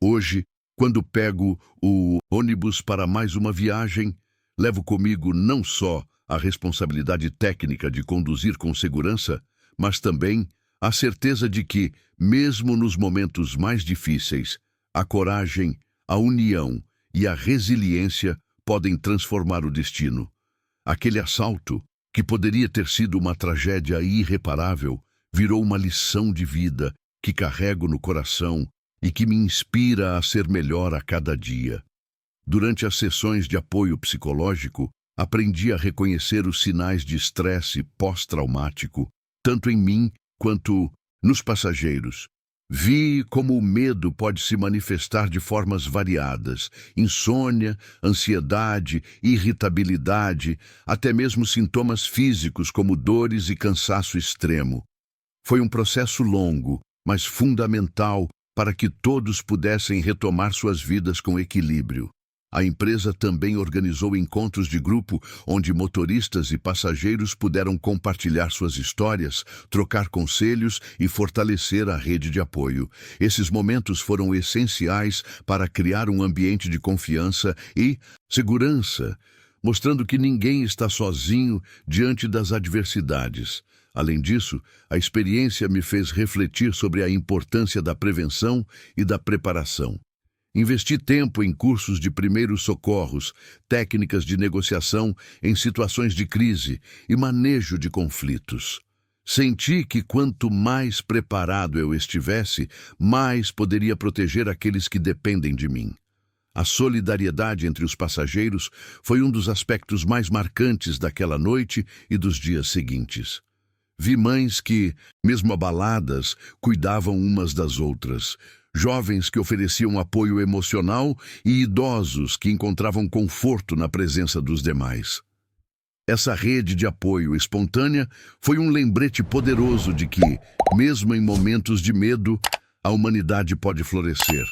Hoje, quando pego o ônibus para mais uma viagem, levo comigo não só a responsabilidade técnica de conduzir com segurança, mas também a certeza de que, mesmo nos momentos mais difíceis, a coragem, a união e a resiliência podem transformar o destino. Aquele assalto, que poderia ter sido uma tragédia irreparável, virou uma lição de vida que carrego no coração e que me inspira a ser melhor a cada dia. Durante as sessões de apoio psicológico, aprendi a reconhecer os sinais de estresse pós-traumático, tanto em mim quanto nos passageiros. Vi como o medo pode se manifestar de formas variadas: insônia, ansiedade, irritabilidade, até mesmo sintomas físicos como dores e cansaço extremo. Foi um processo longo, mas fundamental para que todos pudessem retomar suas vidas com equilíbrio. A empresa também organizou encontros de grupo onde motoristas e passageiros puderam compartilhar suas histórias, trocar conselhos e fortalecer a rede de apoio. Esses momentos foram essenciais para criar um ambiente de confiança e segurança, mostrando que ninguém está sozinho diante das adversidades. Além disso, a experiência me fez refletir sobre a importância da prevenção e da preparação. Investi tempo em cursos de primeiros socorros, técnicas de negociação em situações de crise e manejo de conflitos. Senti que quanto mais preparado eu estivesse, mais poderia proteger aqueles que dependem de mim. A solidariedade entre os passageiros foi um dos aspectos mais marcantes daquela noite e dos dias seguintes. Vi mães que, mesmo abaladas, cuidavam umas das outras, jovens que ofereciam apoio emocional e idosos que encontravam conforto na presença dos demais. Essa rede de apoio espontânea foi um lembrete poderoso de que, mesmo em momentos de medo, a humanidade pode florescer.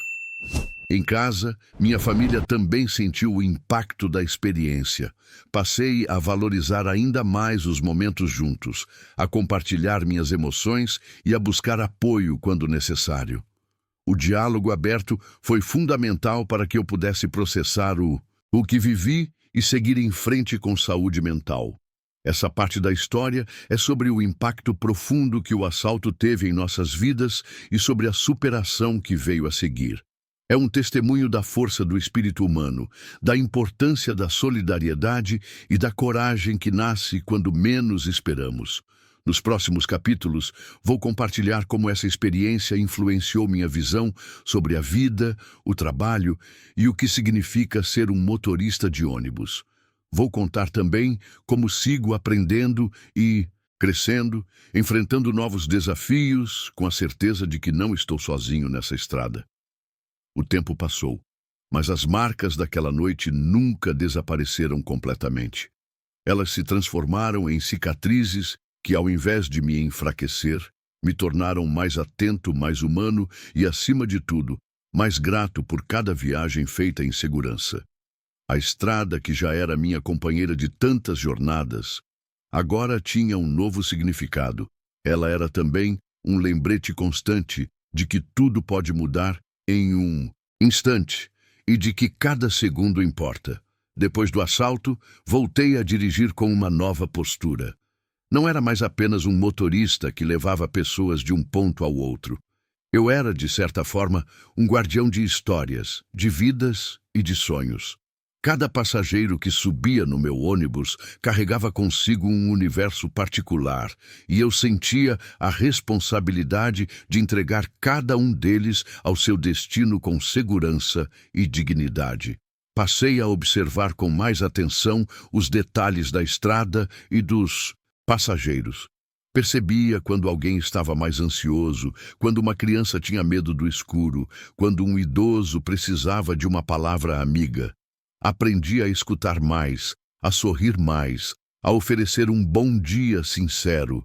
Em casa, minha família também sentiu o impacto da experiência. Passei a valorizar ainda mais os momentos juntos, a compartilhar minhas emoções e a buscar apoio quando necessário. O diálogo aberto foi fundamental para que eu pudesse processar o que vivi e seguir em frente com saúde mental. Essa parte da história é sobre o impacto profundo que o assalto teve em nossas vidas e sobre a superação que veio a seguir. É um testemunho da força do espírito humano, da importância da solidariedade e da coragem que nasce quando menos esperamos. Nos próximos capítulos, vou compartilhar como essa experiência influenciou minha visão sobre a vida, o trabalho e o que significa ser um motorista de ônibus. Vou contar também como sigo aprendendo e crescendo, enfrentando novos desafios, com a certeza de que não estou sozinho nessa estrada. O tempo passou, mas as marcas daquela noite nunca desapareceram completamente. Elas se transformaram em cicatrizes que, ao invés de me enfraquecer, me tornaram mais atento, mais humano e, acima de tudo, mais grato por cada viagem feita em segurança. A estrada, que já era minha companheira de tantas jornadas, agora tinha um novo significado. Ela era também um lembrete constante de que tudo pode mudar em um instante e de que cada segundo importa. Depois do assalto, voltei a dirigir com uma nova postura. Não era mais apenas um motorista que levava pessoas de um ponto ao outro. Eu era, de certa forma, um guardião de histórias, de vidas e de sonhos. Cada passageiro que subia no meu ônibus carregava consigo um universo particular, e eu sentia a responsabilidade de entregar cada um deles ao seu destino com segurança e dignidade. Passei a observar com mais atenção os detalhes da estrada e dos passageiros. Percebia quando alguém estava mais ansioso, quando uma criança tinha medo do escuro, quando um idoso precisava de uma palavra amiga. Aprendi a escutar mais, a sorrir mais, a oferecer um bom dia sincero,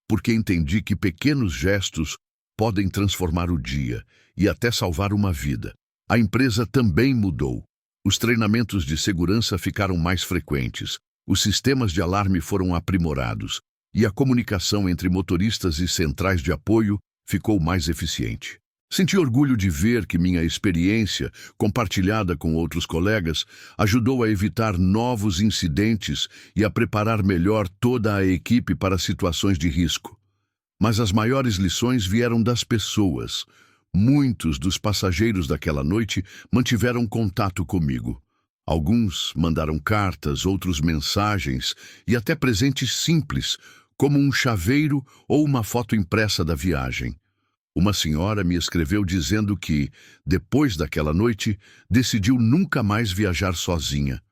porque entendi que pequenos gestos podem transformar o dia e até salvar uma vida. A empresa também mudou. Os treinamentos de segurança ficaram mais frequentes, os sistemas de alarme foram aprimorados e a comunicação entre motoristas e centrais de apoio ficou mais eficiente. Senti orgulho de ver que minha experiência, compartilhada com outros colegas, ajudou a evitar novos incidentes e a preparar melhor toda a equipe para situações de risco. Mas as maiores lições vieram das pessoas. Muitos dos passageiros daquela noite mantiveram contato comigo. Alguns mandaram cartas, outros mensagens e até presentes simples, como um chaveiro ou uma foto impressa da viagem. Uma senhora me escreveu dizendo que, depois daquela noite, decidiu nunca mais viajar sozinha.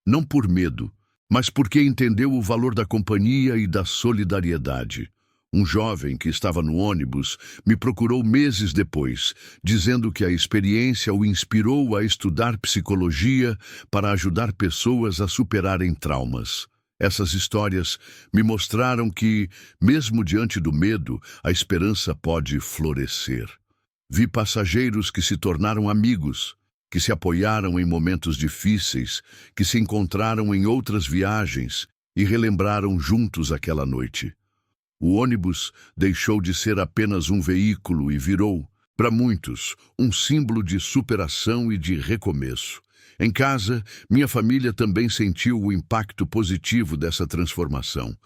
Não por medo, mas porque entendeu o valor da companhia e da solidariedade. Um jovem que estava no ônibus me procurou meses depois, dizendo que a experiência o inspirou a estudar psicologia para ajudar pessoas a superarem traumas. Essas histórias me mostraram que, mesmo diante do medo, a esperança pode florescer. Vi passageiros que se tornaram amigos, que se apoiaram em momentos difíceis, que se encontraram em outras viagens e relembraram juntos aquela noite. O ônibus deixou de ser apenas um veículo e virou, para muitos, um símbolo de superação e de recomeço. Em casa, minha família também sentiu o impacto positivo dessa transformação.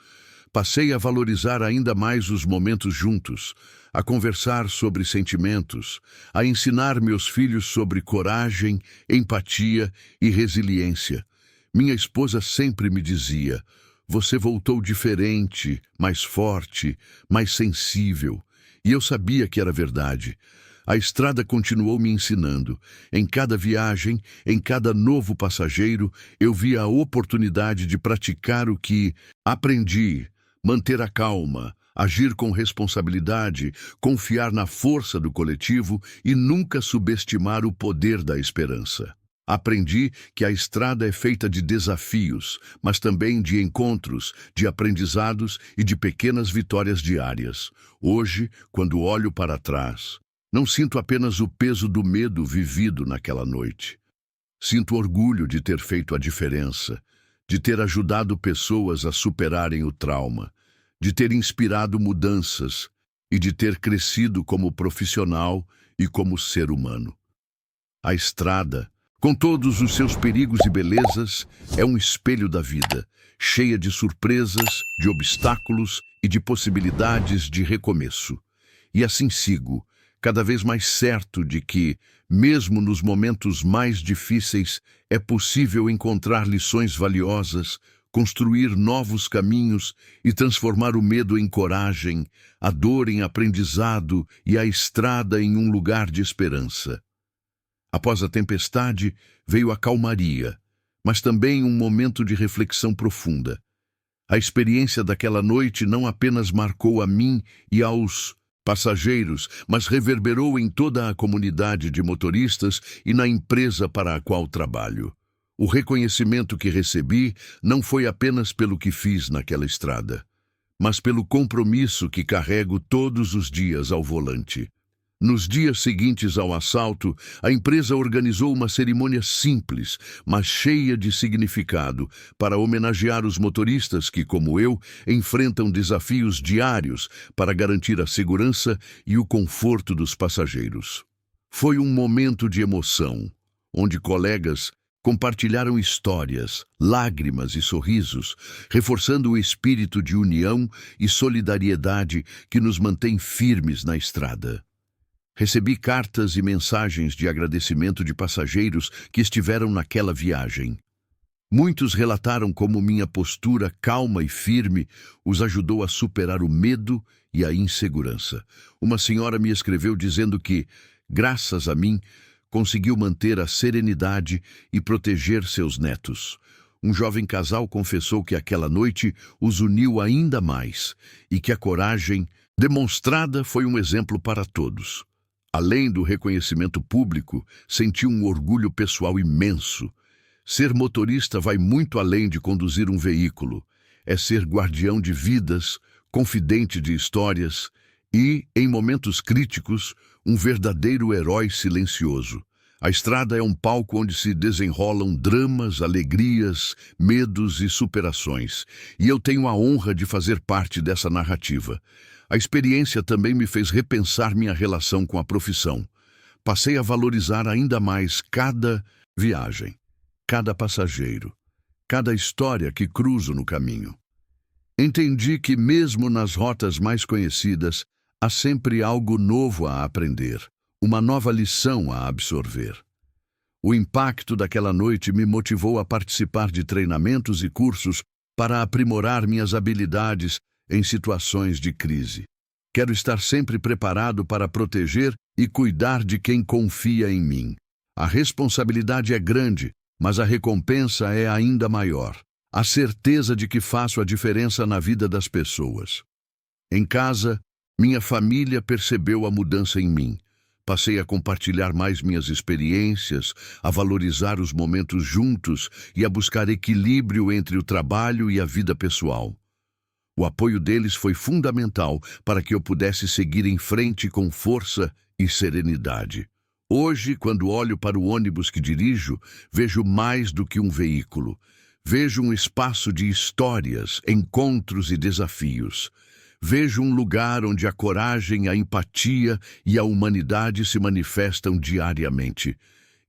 Passei a valorizar ainda mais os momentos juntos, a conversar sobre sentimentos, a ensinar meus filhos sobre coragem, empatia e resiliência. Minha esposa sempre me dizia: "Você voltou diferente, mais forte, mais sensível." E eu sabia que era verdade. A estrada continuou me ensinando. Em cada viagem, em cada novo passageiro, eu via a oportunidade de praticar o que aprendi: manter a calma, agir com responsabilidade, confiar na força do coletivo e nunca subestimar o poder da esperança. Aprendi que a estrada é feita de desafios, mas também de encontros, de aprendizados e de pequenas vitórias diárias. Hoje, quando olho para trás, não sinto apenas o peso do medo vivido naquela noite. Sinto orgulho de ter feito a diferença, de ter ajudado pessoas a superarem o trauma, de ter inspirado mudanças e de ter crescido como profissional e como ser humano. A estrada, com todos os seus perigos e belezas, é um espelho da vida, cheia de surpresas, de obstáculos e de possibilidades de recomeço. E assim sigo, cada vez mais certo de que, mesmo nos momentos mais difíceis, é possível encontrar lições valiosas, construir novos caminhos e transformar o medo em coragem, a dor em aprendizado e a estrada em um lugar de esperança. Após a tempestade, veio a calmaria, mas também um momento de reflexão profunda. A experiência daquela noite não apenas marcou a mim e aos passageiros, mas reverberou em toda a comunidade de motoristas e na empresa para a qual trabalho. O reconhecimento que recebi não foi apenas pelo que fiz naquela estrada, mas pelo compromisso que carrego todos os dias ao volante. Nos dias seguintes ao assalto, a empresa organizou uma cerimônia simples, mas cheia de significado, para homenagear os motoristas que, como eu, enfrentam desafios diários para garantir a segurança e o conforto dos passageiros. Foi um momento de emoção, onde colegas compartilharam histórias, lágrimas e sorrisos, reforçando o espírito de união e solidariedade que nos mantém firmes na estrada. Recebi cartas e mensagens de agradecimento de passageiros que estiveram naquela viagem. Muitos relataram como minha postura calma e firme os ajudou a superar o medo e a insegurança. Uma senhora me escreveu dizendo que, graças a mim, conseguiu manter a serenidade e proteger seus netos. Um jovem casal confessou que aquela noite os uniu ainda mais e que a coragem demonstrada foi um exemplo para todos. Além do reconhecimento público, senti um orgulho pessoal imenso. Ser motorista vai muito além de conduzir um veículo. É ser guardião de vidas, confidente de histórias e, em momentos críticos, um verdadeiro herói silencioso. A estrada é um palco onde se desenrolam dramas, alegrias, medos e superações. E eu tenho a honra de fazer parte dessa narrativa. A experiência também me fez repensar minha relação com a profissão. Passei a valorizar ainda mais cada viagem, cada passageiro, cada história que cruzo no caminho. Entendi que mesmo nas rotas mais conhecidas, há sempre algo novo a aprender, uma nova lição a absorver. O impacto daquela noite me motivou a participar de treinamentos e cursos para aprimorar minhas habilidades em situações de crise. Quero estar sempre preparado para proteger e cuidar de quem confia em mim. A responsabilidade é grande, mas a recompensa é ainda maior. A certeza de que faço a diferença na vida das pessoas. Em casa, minha família percebeu a mudança em mim. Passei a compartilhar mais minhas experiências, a valorizar os momentos juntos e a buscar equilíbrio entre o trabalho e a vida pessoal. O apoio deles foi fundamental para que eu pudesse seguir em frente com força e serenidade. Hoje, quando olho para o ônibus que dirijo, vejo mais do que um veículo. Vejo um espaço de histórias, encontros e desafios. Vejo um lugar onde a coragem, a empatia e a humanidade se manifestam diariamente.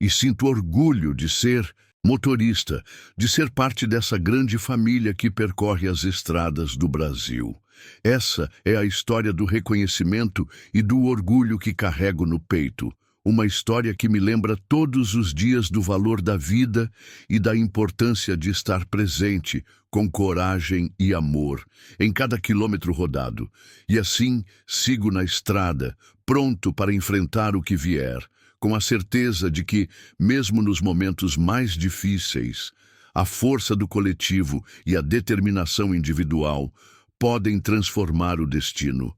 E sinto orgulho de ser motorista, de ser parte dessa grande família que percorre as estradas do Brasil. Essa é a história do reconhecimento e do orgulho que carrego no peito. Uma história que me lembra todos os dias do valor da vida e da importância de estar presente, com coragem e amor, em cada quilômetro rodado. E assim, sigo na estrada, pronto para enfrentar o que vier, com a certeza de que, mesmo nos momentos mais difíceis, a força do coletivo e a determinação individual podem transformar o destino.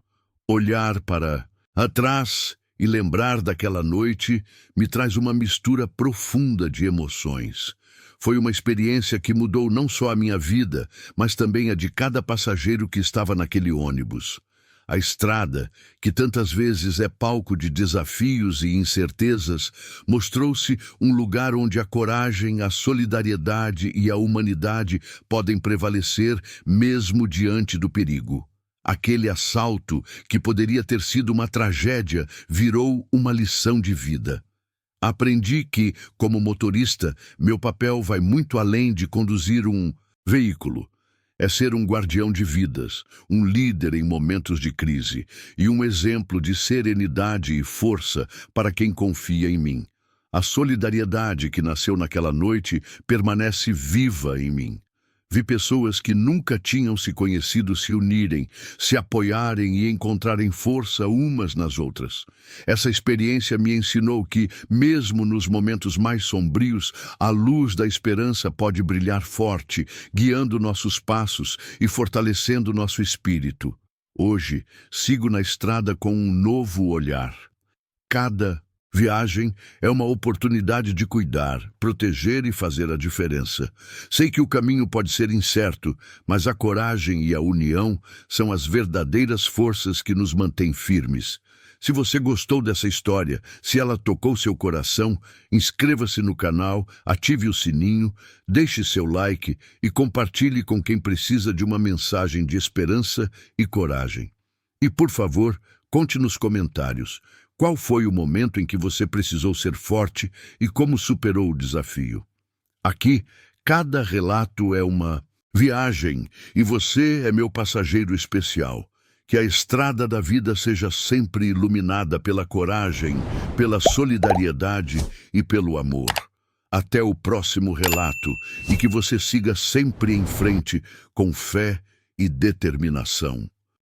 Olhar para atrás e lembrar daquela noite me traz uma mistura profunda de emoções. Foi uma experiência que mudou não só a minha vida, mas também a de cada passageiro que estava naquele ônibus. A estrada, que tantas vezes é palco de desafios e incertezas, mostrou-se um lugar onde a coragem, a solidariedade e a humanidade podem prevalecer mesmo diante do perigo. Aquele assalto, que poderia ter sido uma tragédia, virou uma lição de vida. Aprendi que, como motorista, meu papel vai muito além de conduzir um veículo. É ser um guardião de vidas, um líder em momentos de crise e um exemplo de serenidade e força para quem confia em mim. A solidariedade que nasceu naquela noite permanece viva em mim. Vi pessoas que nunca tinham se conhecido se unirem, se apoiarem e encontrarem força umas nas outras. Essa experiência me ensinou que, mesmo nos momentos mais sombrios, a luz da esperança pode brilhar forte, guiando nossos passos e fortalecendo nosso espírito. Hoje, sigo na estrada com um novo olhar. Cada viagem é uma oportunidade de cuidar, proteger e fazer a diferença. Sei que o caminho pode ser incerto, mas a coragem e a união são as verdadeiras forças que nos mantêm firmes. Se você gostou dessa história, se ela tocou seu coração, inscreva-se no canal, ative o sininho, deixe seu like e compartilhe com quem precisa de uma mensagem de esperança e coragem. E, por favor, conte nos comentários qual foi o momento em que você precisou ser forte e como superou o desafio. Aqui, cada relato é uma viagem e você é meu passageiro especial. Que a estrada da vida seja sempre iluminada pela coragem, pela solidariedade e pelo amor. Até o próximo relato e que você siga sempre em frente com fé e determinação.